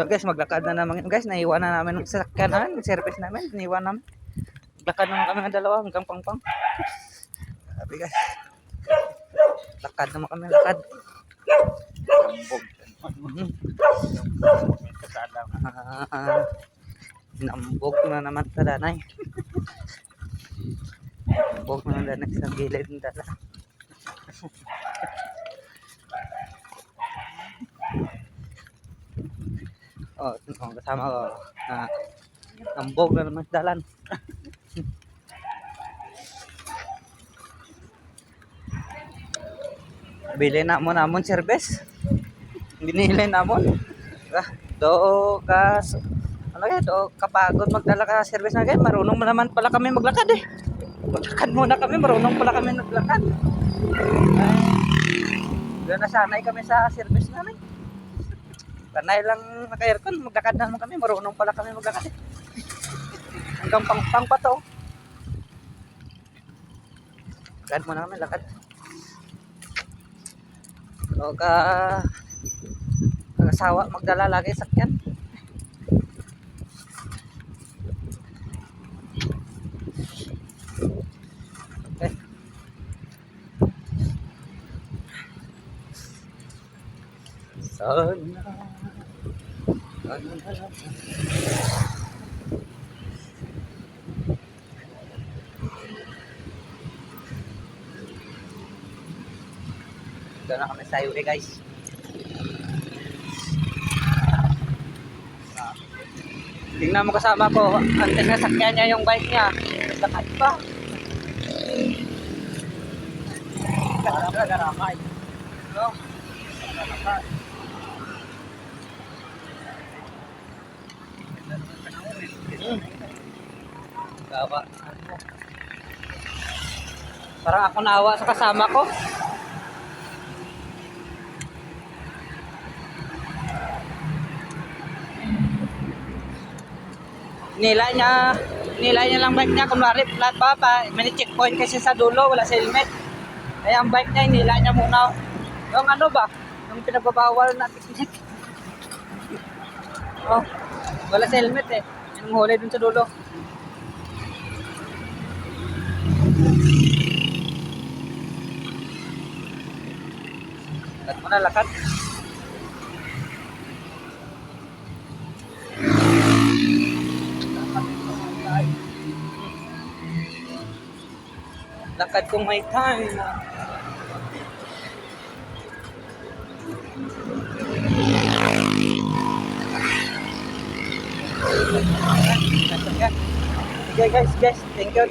So guys, maglakad na naman guys. Naiwan na namin ng sasakyan namin, yung service namin. Naiwan namin. Maglakad naman kami ng dalawa hanggang Pangpang. Sabi guys. Lakad naman kami, lakad. Nambog na naman sa danay. Nambog na danay sa gilid ng dala. Oh, kasama ko. Nambog na naman sa dalan. Bili na mo namon service. Binili namon. Do kapagod magdala ka service na ganyan. Marunong mo naman pala kami maglakad eh. Maglakad muna kami, marunong pala kami maglakad. Doon nasanay kami sa service namin. Panay lang naka-aircon, maglakad na naman kami, marunong pala kami maglakad eh. Hanggang Pangpang pa to. Lakad muna kami, lakad. O kakasawa magdala lagi sakyan. Okay. Sana ito na kami sa highway guys. Tingnan mo kasama ko, antes na sakyan niya yung bike niya. Lakad pa. Garamay. No? Gawa. Parang ako naawa sa kasama ko. Nila niya lang bike niya, kunwari flat pa, may checkpoint kasi sa dulo, wala sa helmet. Kaya ang bike niya, nila niya muna. Yung ano ba? Yung pinagbabawal na technique. Oh, wala sa helmet eh. Yung huli dun sa dulo. Lakad mo na, lakad. Lakad kung may time. Okay guys, thank you.